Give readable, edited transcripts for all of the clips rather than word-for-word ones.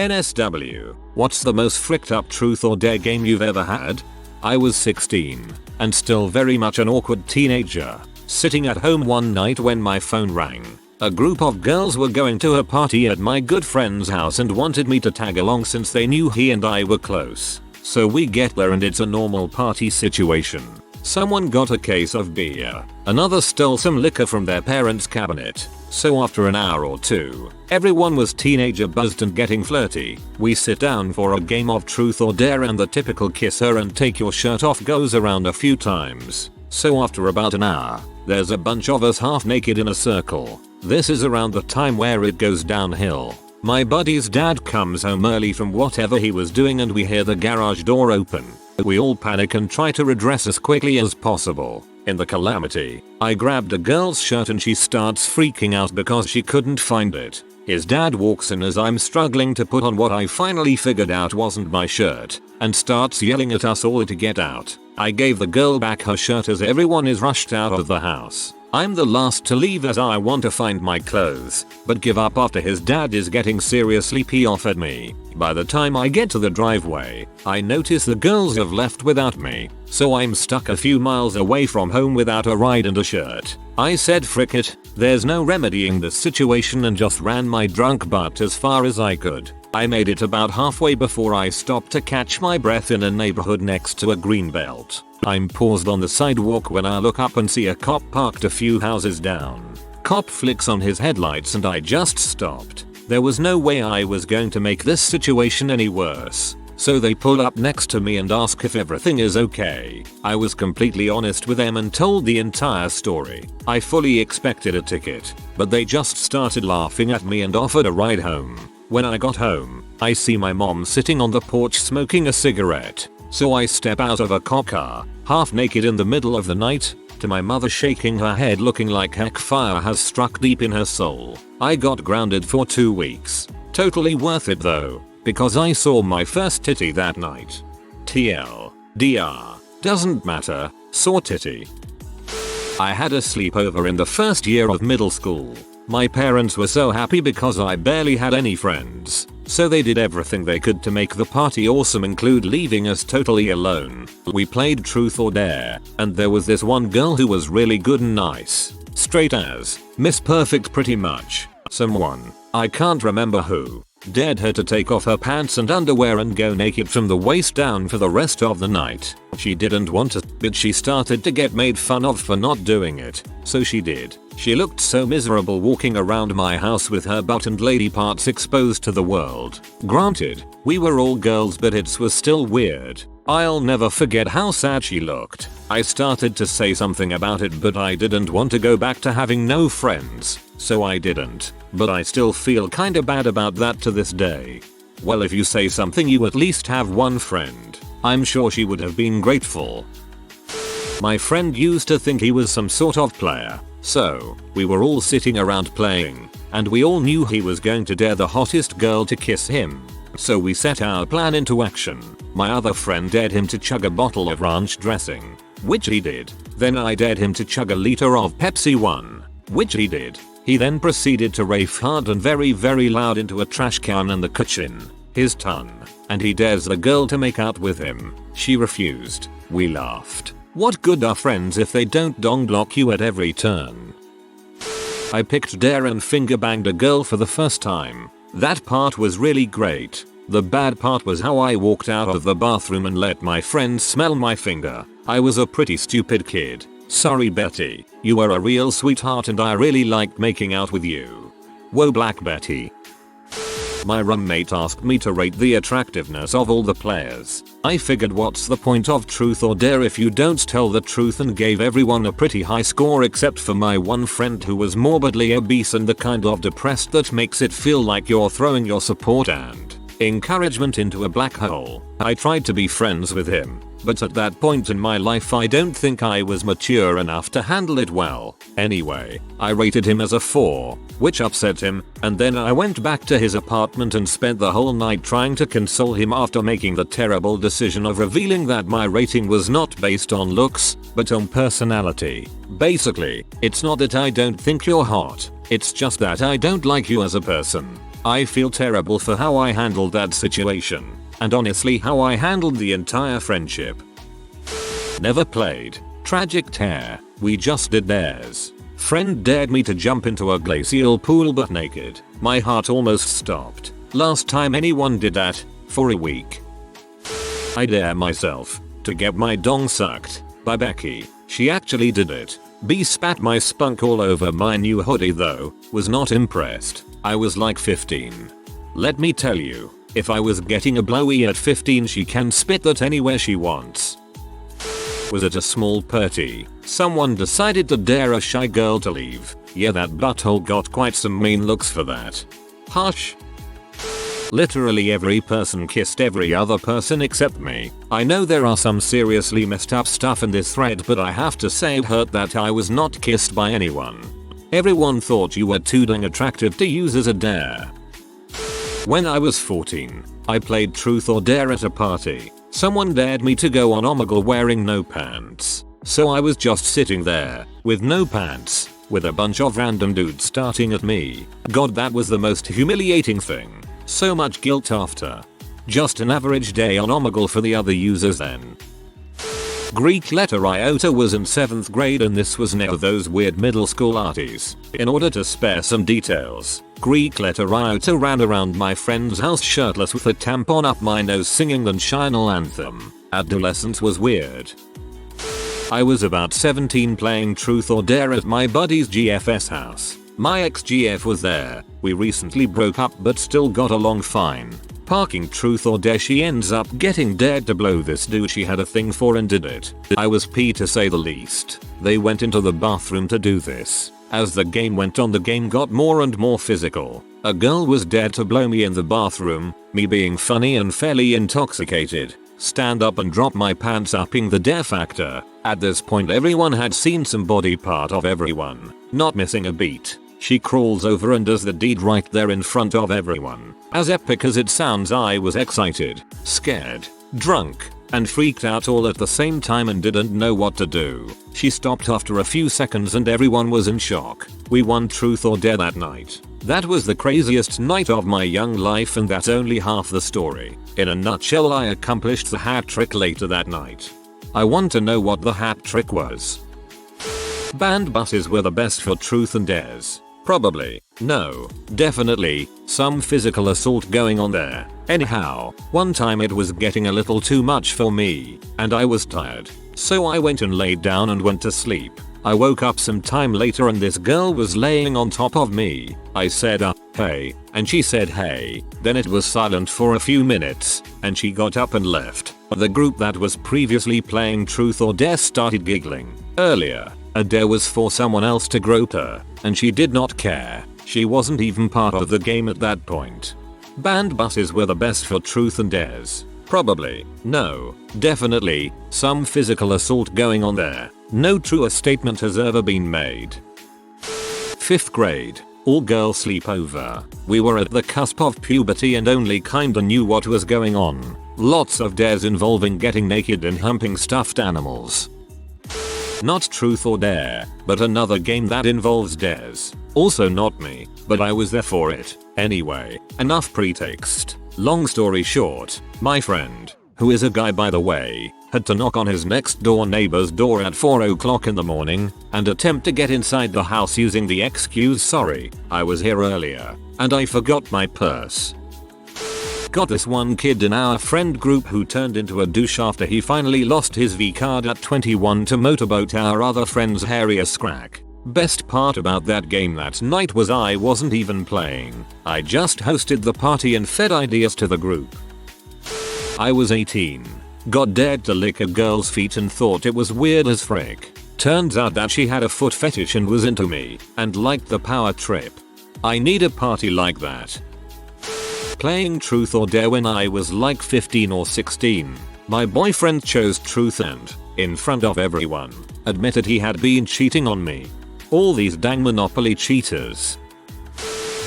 NSW, what's the most fricked up truth or dare game you've ever had? I was 16 and still very much an awkward teenager, sitting at home one night when my phone rang. A group of girls were going to a party at my good friend's house and wanted me to tag along since they knew he and I were close. So we get there and it's a normal party situation. Someone got a case of beer, another stole some liquor from their parents' cabinet. So after an hour or two, everyone was teenager buzzed and getting flirty. We sit down for a game of truth or dare and the typical kiss her and take your shirt off goes around a few times. So after about an hour, there's a bunch of us half naked in a circle. This is around the time where it goes downhill. My buddy's dad comes home early from whatever he was doing and we hear the garage door open. We all panic and try to redress as quickly as possible. In the calamity, I grabbed a girl's shirt and she starts freaking out because she couldn't find it. His dad walks in as I'm struggling to put on what I finally figured out wasn't my shirt and starts yelling at us all to get out. I gave the girl back her shirt as everyone is rushed out of the house. I'm the last to leave as I want to find my clothes, but give up after his dad is getting seriously pissed off at me. By the time I get to the driveway, I notice the girls have left without me, so I'm stuck a few miles away from home without a ride and a shirt. I said frick it, there's no remedying this situation and just ran my drunk butt as far as I could. I made it about halfway before I stopped to catch my breath in a neighborhood next to a greenbelt. I'm paused on the sidewalk when I look up and see a cop parked a few houses down. Cop flicks on his headlights and I just stopped. There was no way I was going to make this situation any worse. So they pull up next to me and ask if everything is okay. I was completely honest with them and told the entire story. I fully expected a ticket, but they just started laughing at me and offered a ride home. When I got home, I see my mom sitting on the porch smoking a cigarette. So I step out of a cop car, half naked in the middle of the night, to my mother shaking her head looking like heck fire has struck deep in her soul. I got grounded for 2 weeks. Totally worth it though, because I saw my first titty that night. TLDR, doesn't matter, saw titty. I had a sleepover in the first year of middle school. My parents were so happy because I barely had any friends. So they did everything they could to make the party awesome, include leaving us totally alone. We played truth or dare, and there was this one girl who was really good and nice. Straight as Miss Perfect pretty much. Someone, I can't remember who, dared her to take off her pants and underwear and go naked from the waist down for the rest of the night. She didn't want to, but she started to get made fun of for not doing it, so she did. She looked so miserable walking around my house with her butt and lady parts exposed to the world. Granted, we were all girls, but it was still weird. I'll never forget how sad she looked. I started to say something about it, but I didn't want to go back to having no friends, so I didn't. But I still feel kinda bad about that to this day. Well, if you say something, you at least have one friend. I'm sure she would have been grateful. My friend used to think he was some sort of player. So, we were all sitting around playing, and we all knew he was going to dare the hottest girl to kiss him. So we set our plan into action. My other friend dared him to chug a bottle of ranch dressing, which he did. Then I dared him to chug a liter of Pepsi 1, which he did. He then proceeded to rave hard and very loud into a trash can in the kitchen, his ton, and he dares the girl to make out with him. She refused. We laughed. What good are friends if they don't dong block you at every turn? I picked dare and finger banged a girl for the first time. That part was really great. The bad part was how I walked out of the bathroom and let my friends smell my finger. I was a pretty stupid kid. Sorry Betty, you were a real sweetheart and I really liked making out with you. Whoa Black Betty. My roommate asked me to rate the attractiveness of all the players. I figured what's the point of truth or dare if you don't tell the truth, and gave everyone a pretty high score except for my one friend who was morbidly obese and the kind of depressed that makes it feel like you're throwing your support and encouragement into a black hole. I tried to be friends with him, but at that point in my life I don't think I was mature enough to handle it well. Anyway, I rated him as a 4, which upset him, and then I went back to his apartment and spent the whole night trying to console him after making the terrible decision of revealing that my rating was not based on looks, but on personality. Basically, it's not that I don't think you're hot, it's just that I don't like you as a person. I feel terrible for how I handled that situation, and honestly how I handled the entire friendship. Never played. Tragic tear. We just did dares. Friend dared me to jump into a glacial pool butt naked. My heart almost stopped. Last time anyone did that, for a week. I dare myself to get my dong sucked by Becky. She actually did it. B spat my spunk all over my new hoodie though, was not impressed. I was like 15. Let me tell you, if I was getting a blowy at 15 she can spit that anywhere she wants. Was at a small party. Someone decided to dare a shy girl to leave. Yeah, that butthole got quite some mean looks for that. Hush. Literally every person kissed every other person except me. I know there are some seriously messed up stuff in this thread, but I have to say it hurt that I was not kissed by anyone. Everyone thought you were too dang attractive to use as a dare. When I was 14, I played Truth or Dare at a party. Someone dared me to go on Omegle wearing no pants. So I was just sitting there, with no pants, with a bunch of random dudes starting at me. God, that was the most humiliating thing. So much guilt after. Just an average day on Omegle for the other users then. Greek letter iota was in 7th grade and this was near those weird middle school arties. In order to spare some details, Greek letter iota ran around my friend's house shirtless with a tampon up my nose singing the national anthem. Adolescence was weird. I was about 17 playing Truth or Dare at my buddy's GF's house. My ex-GF was there. We recently broke up but still got along fine. Parking Truth or Dare, she ends up getting dared to blow this dude she had a thing for and did it. I was pee to say the least. They went into the bathroom to do this. As the game went on, the game got more and more physical. A girl was dared to blow me in the bathroom, me being funny and fairly intoxicated. Stand up and drop my pants, upping the dare factor. At this point everyone had seen some body part of everyone, not missing a beat. She crawls over and does the deed right there in front of everyone. As epic as it sounds, I was excited, scared, drunk, and freaked out all at the same time and didn't know what to do. She stopped after a few seconds and everyone was in shock. We won Truth or Dare that night. That was the craziest night of my young life, and that's only half the story. In a nutshell, I accomplished the hat trick later that night. I want to know what the hat trick was. Band buses were the best for Truth and Dares. Probably. No. Definitely. Some physical assault going on there. Anyhow, one time it was getting a little too much for me, and I was tired. So I went and laid down and went to sleep. I woke up some time later and this girl was laying on top of me. I said hey, and she said hey. Then it was silent for a few minutes, and she got up and left. The group that was previously playing Truth or Dare started giggling. Earlier, a dare was for someone else to grope her, and she did not care. She wasn't even part of the game at that point. Band buses were the best for Truth and Dares. Probably. No. Definitely. Some physical assault going on there. No truer statement has ever been made. 5th grade. All girl sleepover. We were at the cusp of puberty and only kinda knew what was going on. Lots of dares involving getting naked and humping stuffed animals. Not Truth or Dare, but another game that involves dares. Also not me, but I was there for it. Anyway, enough pretext. Long story short, my friend, who is a guy by the way, had to knock on his next door neighbor's door at 4 o'clock in the morning and attempt to get inside the house using the excuse, sorry, I was here earlier, and I forgot my purse. Got this one kid in our friend group who turned into a douche after he finally lost his V card at 21 to motorboat our other friend's hairier scrack. Best part about that game that night was I wasn't even playing. I just hosted the party and fed ideas to the group. I was 18. Got dared to lick a girl's feet and thought it was weird as frick. Turns out that she had a foot fetish and was into me, and liked the power trip. I need a party like that. Playing Truth or Dare when I was like 15 or 16. My boyfriend chose Truth and, in front of everyone, admitted he had been cheating on me. All these dang Monopoly cheaters.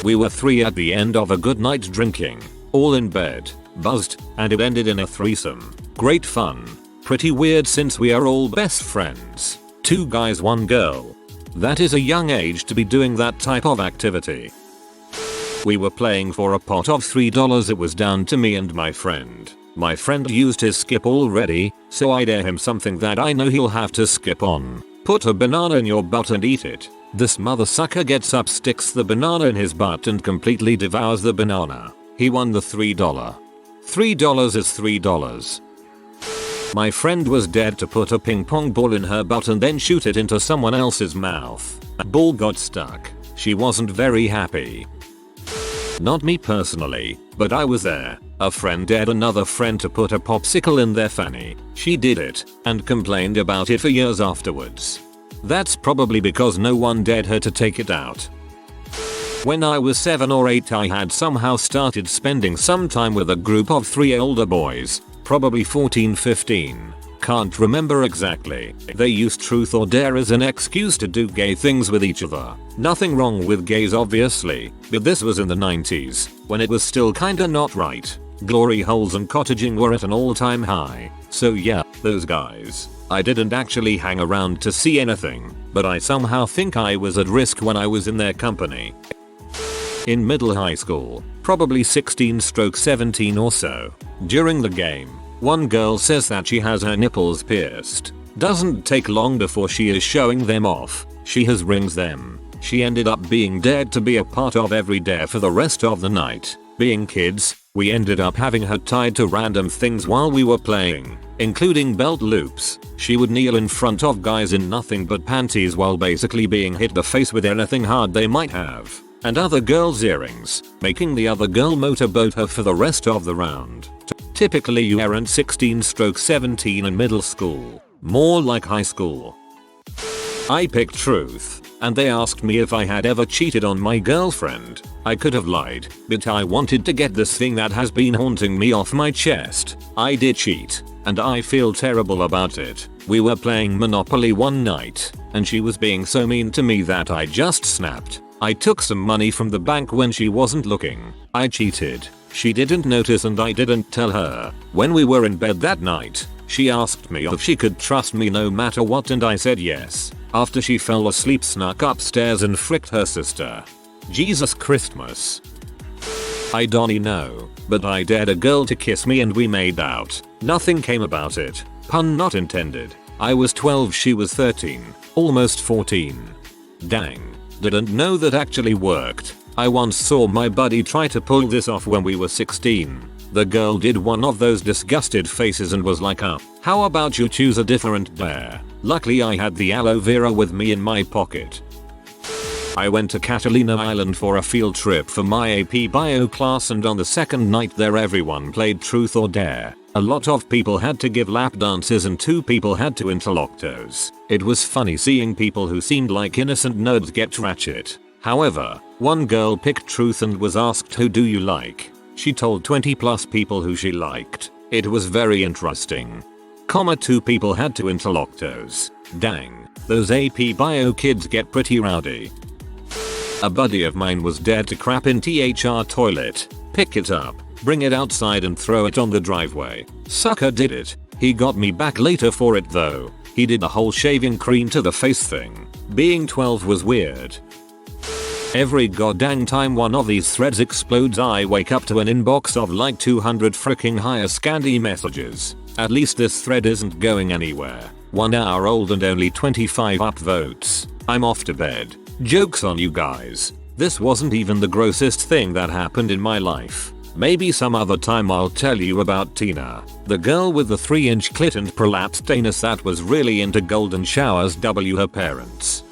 We were 3 at the end of a good night drinking, all in bed, buzzed, and it ended in a threesome. Great fun. Pretty weird since we are all best friends. 2 guys, 1 girl. That is a young age to be doing that type of activity. We were playing for a pot of $3. It was down to me and my friend. My friend used his skip already, so I dare him something that I know he'll have to skip on. Put a banana in your butt and eat it. This mother sucker gets up, sticks the banana in his butt and completely devours the banana. He won the $3. $3 is $3. My friend was dead to put a ping pong ball in her butt and then shoot it into someone else's mouth. A ball got stuck. She wasn't very happy. Not me personally, but I was there. A friend dared another friend to put a popsicle in their fanny. She did it, and complained about it for years afterwards. That's probably because no one dared her to take it out. When I was 7 or 8 I had somehow started spending some time with a group of 3 older boys, probably 14-15. Can't remember exactly. They used truth or dare as an excuse to do gay things with each other. Nothing wrong with gays obviously, but this was in the 90s, when it was still kinda not right. Glory holes and cottaging were at an all-time high. So yeah, those guys. I didn't actually hang around to see anything, but I somehow think I was at risk when I was in their company. In middle high school, probably 16-17 or so. During the game, one girl says that she has her nipples pierced. Doesn't take long before she is showing them off. She has rings them. She ended up being dared to be a part of every dare for the rest of the night. Being kids, we ended up having her tied to random things while we were playing, including belt loops. She would kneel in front of guys in nothing but panties while basically being hit the face with anything hard they might have, and other girls' earrings, making the other girl motorboat her for the rest of the round. Typically you aren't 16-17 in middle school, more like high school. I picked truth, and they asked me if I had ever cheated on my girlfriend. I could have lied, but I wanted to get this thing that has been haunting me off my chest. I did cheat, and I feel terrible about it. We were playing Monopoly one night, and she was being so mean to me that I just snapped. I took some money from the bank when she wasn't looking. I cheated. She didn't notice and I didn't tell her. When we were in bed that night, she asked me if she could trust me no matter what and I said yes. After she fell asleep, snuck upstairs and fricked her sister. Jesus Christmas. I don't know, but I dared a girl to kiss me and we made out. Nothing came about it. Pun not intended. I was 12, she was 13, almost 14. Dang. Didn't know that actually worked. I once saw my buddy try to pull this off when we were 16. The girl did one of those disgusted faces and was like, how about you choose a different dare? Luckily I had the aloe vera with me in my pocket. I went to Catalina Island for a field trip for my AP Bio class, and on the second night there everyone played truth or dare. A lot of people had to give lap dances and 2 people had to interloctos. It was funny seeing people who seemed like innocent nerds get ratchet. However, one girl picked truth and was asked, who do you like? She told 20 plus people who she liked. It was very interesting. 2 people had to interloctos. Dang, those AP Bio kids get pretty rowdy. A buddy of mine was dared to crap in THR toilet, pick it up, bring it outside and throw it on the driveway. Sucker did it. He got me back later for it though. He did the whole shaving cream to the face thing. Being 12 was weird. Every goddamn time one of these threads explodes I wake up to an inbox of like 200 freaking higher Scandi messages. At least this thread isn't going anywhere. 1 hour old and only 25 upvotes. I'm off to bed. Joke's on you guys. This wasn't even the grossest thing that happened in my life. Maybe some other time I'll tell you about Tina, the girl with the 3-inch clit and prolapsed anus that was really into golden showers. Her parents.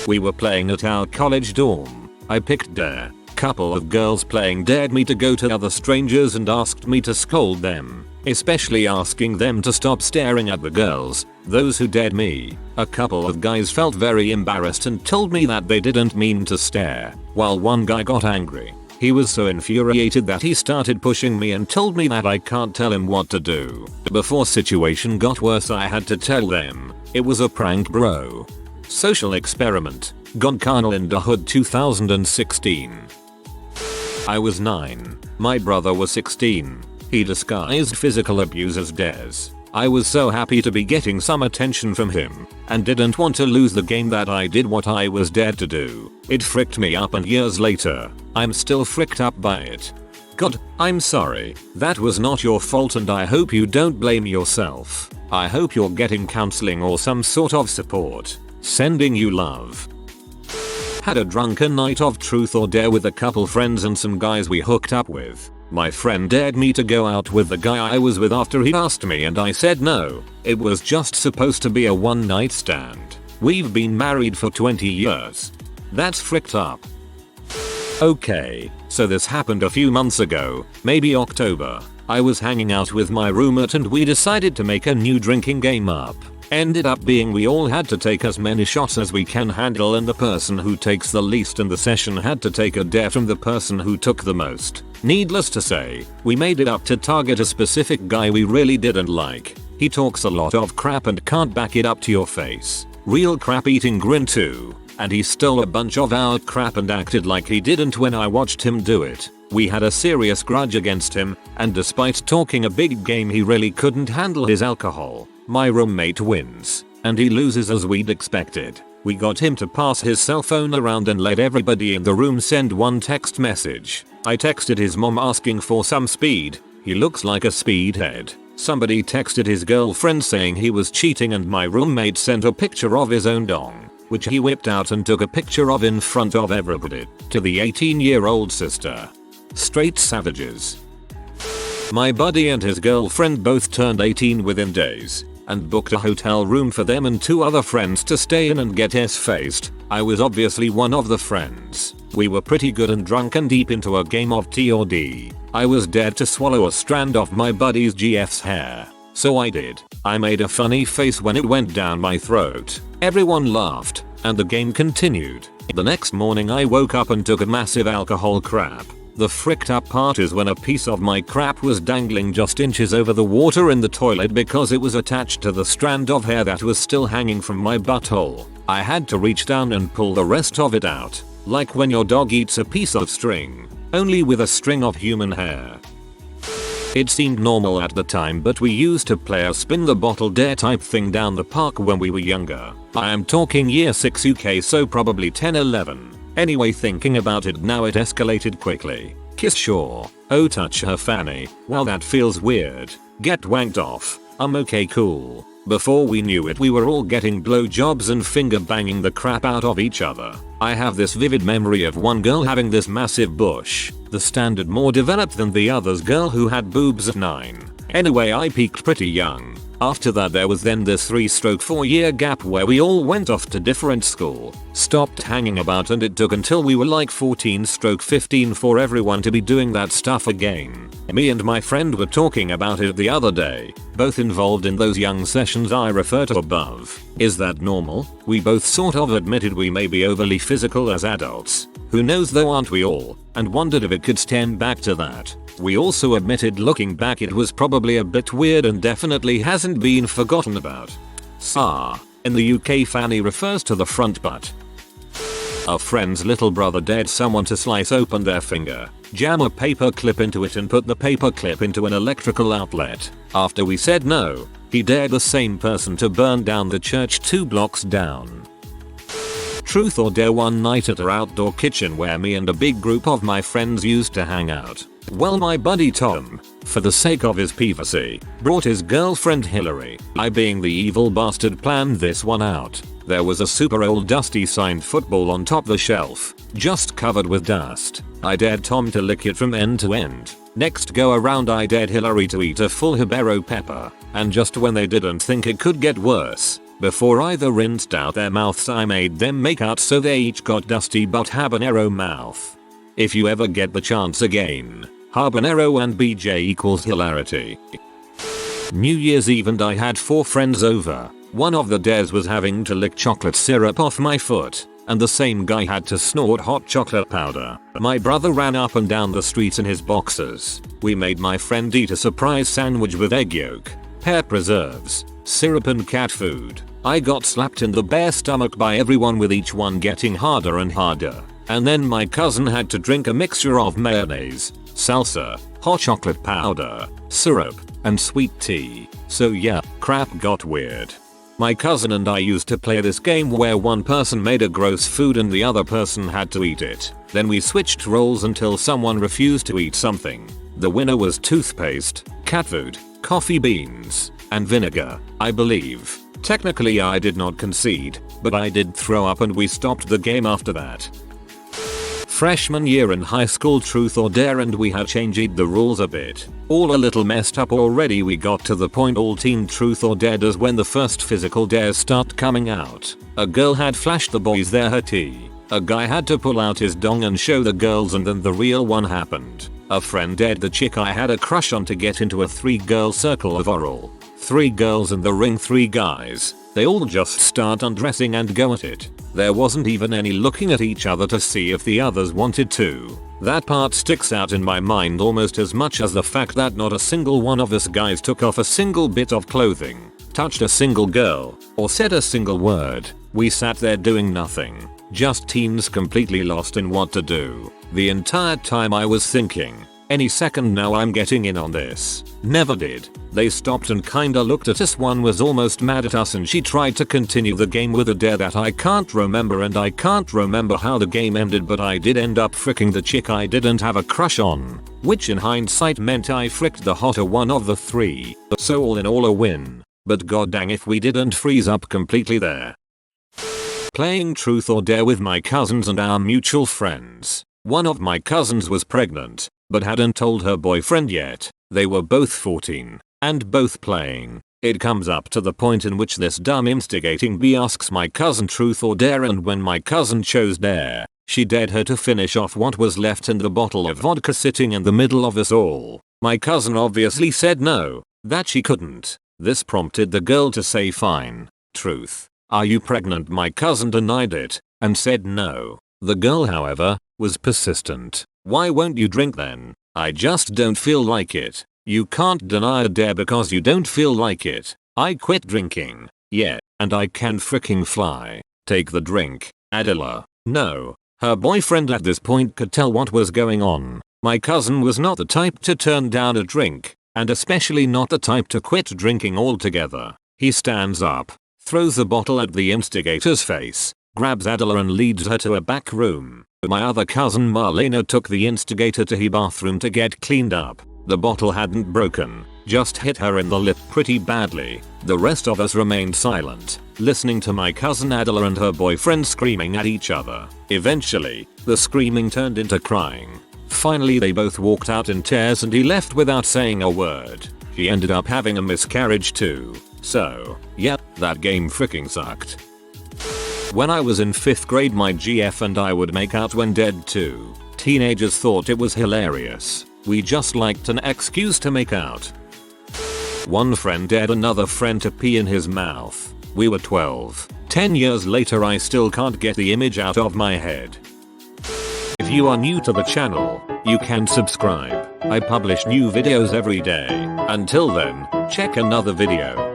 We were playing at our college dorm. I picked dare. Couple of girls playing dared me to go to other strangers and asked me to scold them, especially asking them to stop staring at the girls, those who dared me. A couple of guys felt very embarrassed and told me that they didn't mean to stare, while one guy got angry. He was so infuriated that he started pushing me and told me that I can't tell him what to do. Before situation got worse I had to tell them. It was a prank, bro. Social experiment. Gone carnal in the hood 2016. I was 9. My brother was 16. He disguised physical abuse as dares. I was so happy to be getting some attention from him and didn't want to lose the game that I did what I was dared to do. It fricked me up and years later, I'm still fricked up by it. God, I'm sorry. That was not your fault and I hope you don't blame yourself. I hope you're getting counseling or some sort of support. Sending you love. Had a drunken night of truth or dare with a couple friends and some guys we hooked up with. My friend dared me to go out with the guy I was with after he asked me and I said no. It was just supposed to be a one night stand. We've been married for 20 years. That's fricked up. Okay, so this happened a few months ago, maybe October. I was hanging out with my roommate and we decided to make a new drinking game up. Ended up being we all had to take as many shots as we can handle and the person who takes the least in the session had to take a dare from the person who took the most. Needless to say, we made it up to target a specific guy we really didn't like. He talks a lot of crap and can't back it up to your face. Real crap eating grin too. And he stole a bunch of our crap and acted like he didn't when I watched him do it. We had a serious grudge against him, and despite talking a big game he really couldn't handle his alcohol. My roommate wins, and he loses as we'd expected. We got him to pass his cell phone around and let everybody in the room send one text message. I texted his mom asking for some speed. He looks like a speedhead. Somebody texted his girlfriend saying he was cheating and my roommate sent a picture of his own dong, which he whipped out and took a picture of in front of everybody, to the 18-year-old sister. Straight savages. My buddy and his girlfriend both turned 18 within days, and booked a hotel room for them and 2 other friends to stay in and get S-faced. I was obviously one of the friends. We were pretty good and drunk and deep into a game of T.O.D. I was dared to swallow a strand of my buddy's GF's hair. So I did. I made a funny face when it went down my throat. Everyone laughed, and the game continued. The next morning I woke up and took a massive alcohol crap. The fricked up part is when a piece of my crap was dangling just inches over the water in the toilet because it was attached to the strand of hair that was still hanging from my butthole. I had to reach down and pull the rest of it out, like when your dog eats a piece of string, only with a string of human hair. It seemed normal at the time, but we used to play a spin the bottle dare type thing down the park when we were younger. I am talking year 6 UK, so probably 10-11. Anyway, thinking about it now, it escalated quickly. Kiss sure. Oh, touch her fanny. Well, that feels weird. Get wanked off. Okay, cool. Before we knew it, we were all getting blowjobs and finger banging the crap out of each other. I have this vivid memory of one girl having this massive bush, the standard more developed than the other's girl who had boobs at 9. Anyway, I peaked pretty young. After that there was then this 3/4 year gap where we all went off to different school, stopped hanging about, and it took until we were like 14/15 for everyone to be doing that stuff again. Me and my friend were talking about it the other day, both involved in those young sessions I refer to above. Is that normal? We both sort of admitted we may be overly physical as adults. Who knows though, aren't we all? And wondered if it could stem back to that. We also admitted looking back it was probably a bit weird and definitely hasn't been forgotten about. SAR. In the UK, fanny refers to the front butt. A friend's little brother dared someone to slice open their finger, jam a paper clip into it and put the paper clip into an electrical outlet. After we said no, he dared the same person to burn down the church 2 blocks down. Truth or dare, one night at our outdoor kitchen where me and a big group of my friends used to hang out. Well, my buddy Tom, for the sake of his privacy, brought his girlfriend Hillary. I, being the evil bastard, planned this one out. There was a super old dusty signed football on top the shelf, just covered with dust. I dared Tom to lick it from end to end. Next go around I dared Hillary to eat a full habanero pepper, and just when they didn't think it could get worse, before either rinsed out their mouths, I made them make out so they each got dusty but habanero mouth. If you ever get the chance again, habanero and BJ equals hilarity. New Year's Eve and I had 4 friends over. One of the dares was having to lick chocolate syrup off my foot, and the same guy had to snort hot chocolate powder. My brother ran up and down the streets in his boxers. We made my friend eat a surprise sandwich with egg yolk, pear preserves, syrup and cat food. I got slapped in the bare stomach by everyone, with each one getting harder and harder. And then my cousin had to drink a mixture of mayonnaise, salsa, hot chocolate powder, syrup, and sweet tea. So yeah, crap got weird. My cousin and I used to play this game where one person made a gross food and the other person had to eat it. Then we switched roles until someone refused to eat something. The winner was toothpaste, cat food, coffee beans, and vinegar, I believe. Technically I did not concede, but I did throw up and we stopped the game after that. Freshman year in high school, truth or dare, and we had changed the rules a bit. All a little messed up already. We got to the point all team truth or dare does when the first physical dares start coming out. A girl had flashed the boys her tea. A guy had to pull out his dong and show the girls, and then the real one happened. A friend dared the chick I had a crush on to get into a 3-girl circle of oral. 3 girls in the ring, 3 guys. They all just start undressing and go at it. There wasn't even any looking at each other to see if the others wanted to. That part sticks out in my mind almost as much as the fact that not a single one of us guys took off a single bit of clothing, touched a single girl, or said a single word. We sat there doing nothing. Just teens completely lost in what to do. The entire time I was thinking, any second now I'm getting in on this. Never did. They stopped and kinda looked at us. One was almost mad at us and she tried to continue the game with a dare that I can't remember, and I can't remember how the game ended, but I did end up fricking the chick I didn't have a crush on, which in hindsight meant I fricked the hotter one of the 3. So all in all a win. But god dang if we didn't freeze up completely there. Playing truth or dare with my cousins and our mutual friends. One of my cousins was pregnant, but hadn't told her boyfriend yet. They were both 14, and both playing. It comes up to the point in which this dumb instigating bee asks my cousin truth or dare, and when my cousin chose dare, she dared her to finish off what was left in the bottle of vodka sitting in the middle of us all. My cousin obviously said no, that she couldn't. This prompted the girl to say fine. Truth. Are you pregnant? My cousin denied it, and said no. The girl, however, was persistent. Why won't you drink then? I just don't feel like it. You can't deny a dare because you don't feel like it. I quit drinking. Yeah, and I can freaking fly. Take the drink, Adela. No. Her boyfriend at this point could tell what was going on. My cousin was not the type to turn down a drink, and especially not the type to quit drinking altogether. He stands up, throws the bottle at the instigator's face, grabs Adela and leads her to a back room. My other cousin Marlena took the instigator to her bathroom to get cleaned up. The bottle hadn't broken, just hit her in the lip pretty badly. The rest of us remained silent, listening to my cousin Adela and her boyfriend screaming at each other. Eventually, the screaming turned into crying. Finally they both walked out in tears and he left without saying a word. She ended up having a miscarriage too. So, yep, that game freaking sucked. When I was in 5th grade, my GF and I would make out when dead too. Teenagers thought it was hilarious. We just liked an excuse to make out. One friend dared another friend to pee in his mouth. We were 12. 10 years later I still can't get the image out of my head. If you are new to the channel, you can subscribe. I publish new videos every day. Until then, check another video.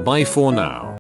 Bye for now.